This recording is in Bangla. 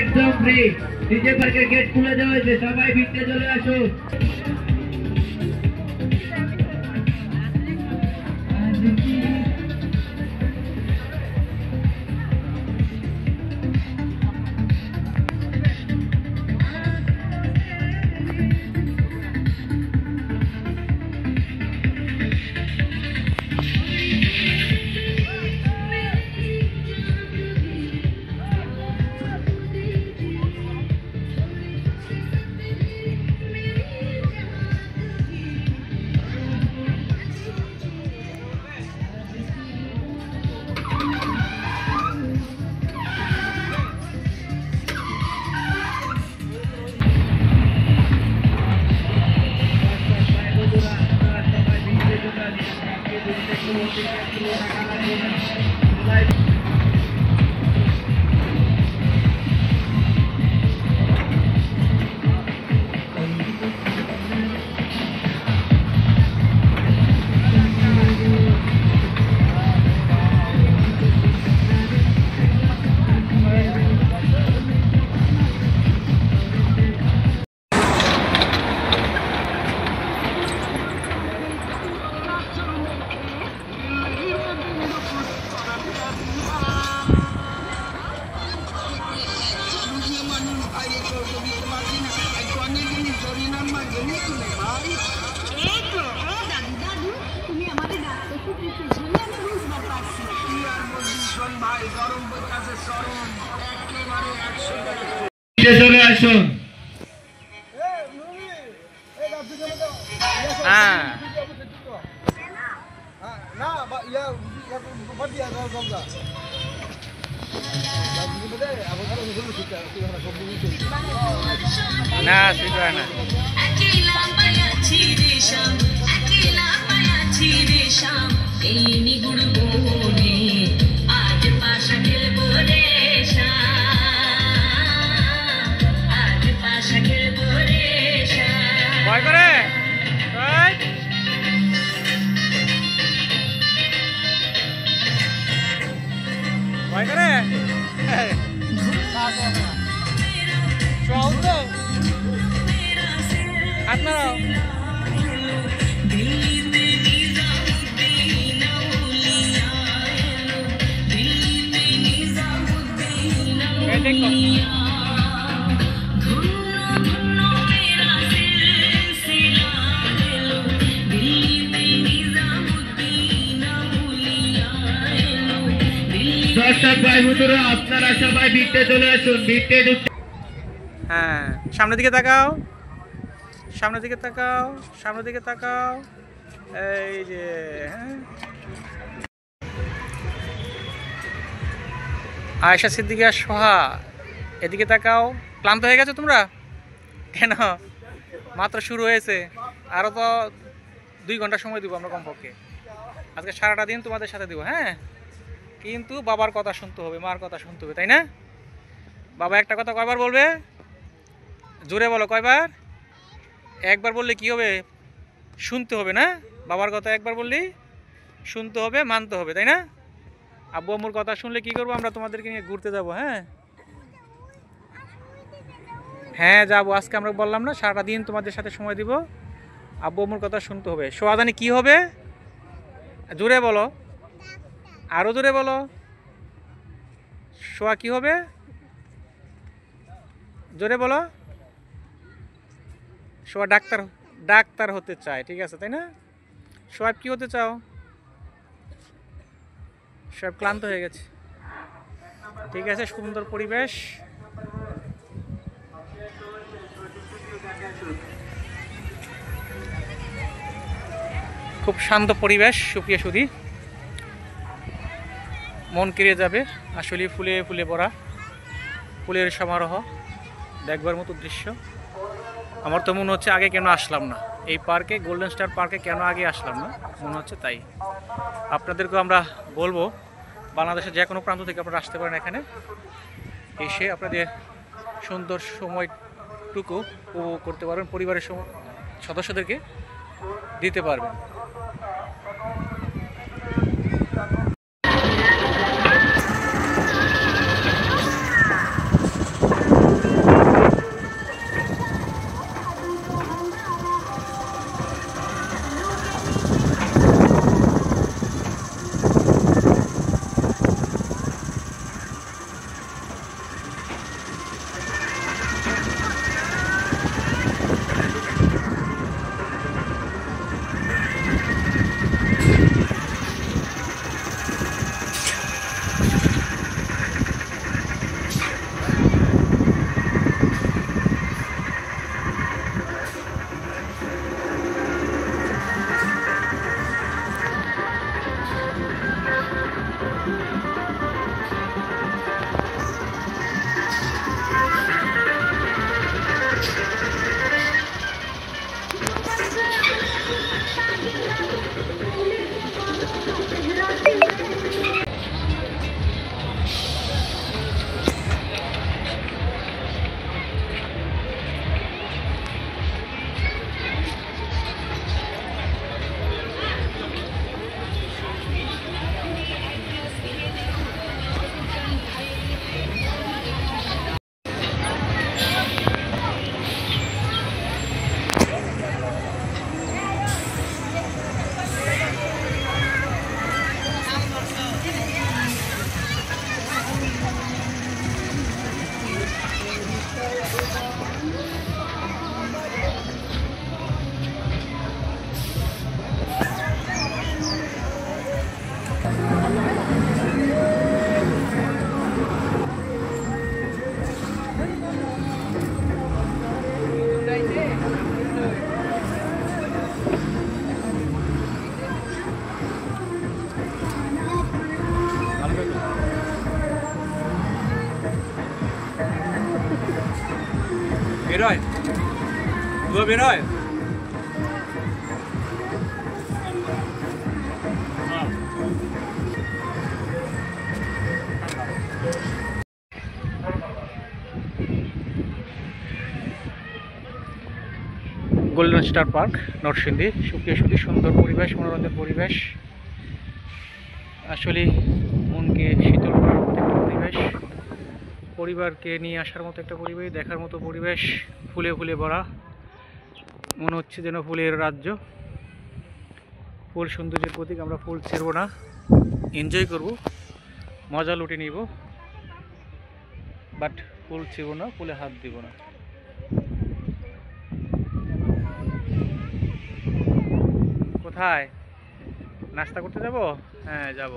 একদম ফ্রি। ডিজে পার্কের গেট খুলে দেওয়া হয়েছে, সবাই ভিড়তে চলে আসুন। চলে আসুন। আপনারা সবাই ভিড়তে চলে আসুন। হ্যাঁ, সামনের দিকে তাকাও, সামনের দিকে তাকাও, সামনের দিকে তাকাও। এই যে আয়েশা সিদ্দিকা সোহা, এদিকে তাকাও। ক্লান্ত হয়ে গেছো তোমরা? কেন? মাত্র শুরু হয়েছে, আরও তো 2 ঘন্টা সময় দিব আমরা কমপক্ষে। আজকে সারাটা দিন তোমাদের সাথে দিব। হ্যাঁ, কিন্তু বাবার কথা শুনতে হবে, মার কথা শুনতে হবে, তাই না? বাবা একটা কথা কয়বার বলবে? জোরে বলো, কয়বার? একবার বললে কি হবে? শুনতে হবে না? বাবার কথা একবার বললেই শুনতে হবে, মানতে হবে, তাই না? আব্বু আম্মুর কথা শুনলে কি করবো? আমরা তোমাদেরকে নিয়ে ঘুরতে যাব। হ্যাঁ হ্যাঁ যাবো। আজকে আমরা বললাম না সারাটা দিন তোমাদের সাথে সময় দিব, আব্বু আম্মুর কথা শুনতে হবে। সোয়াদানি কি হবে? জোরে বলো, আরো জোরে বলো। সোয়া কি হবে? জোরে বলো। সোয়া ডাক্তার, ডাক্তার হতে চায়, ঠিক আছে তাই না? সোয়াব কি হতে চাও? সোয়াব ক্লান্ত হয়ে গেছে। ঠিক আছে, সুন্দর পরিবেশ, খুব শান্ত পরিবেশ। সুপ্রিয় সুধী, মন কেড়ে যাবে। আসলে ফুলে ফুলে ভরা, ফুলের সমারোহ, দেখবার মতো দৃশ্য। আমার তো মনে হচ্ছে আগে কেন আসলাম না এই পার্কে, গোল্ডেন স্টার পার্কে কেন আগে আসলাম না মনে হচ্ছে তাই। আপনাদেরকেও আমরা বলবো, বাংলাদেশের যে কোনো প্রান্ত থেকে আপনারা আসতে পারেন এখানে, এসে আপনাদের সুন্দর সময়টুকু উপভোগ করতে পারবেন, পরিবারের সদস্যদেরকে দিতে পারবেন। বেরোয় ধোঁয়া বেরোয়। গোল্ডেন স্টার পার্ক নরসিংদী, সুপ্রিয় সুদী, সুন্দর পরিবেশ, মনোরঞ্জন পরিবেশ, আসলে মনকে শীতল করার মতো একটা পরিবেশ, পরিবারকে নিয়ে আসার মতো একটা পরিবেশ, দেখার মতো পরিবেশ, ফুলে ফুলে ভরা, মনে হচ্ছে যেন ফুলের রাজ্য। ফুল সৌন্দর্যের প্রতীক, আমরা ফুল ছেড়ব না, এনজয় করব, মজা লুটে নিব, বাট ফুল ছেড়ব না, ফুলে হাত দিব না। কোথায় নাস্তা করতে যাব? হ্যাঁ যাব।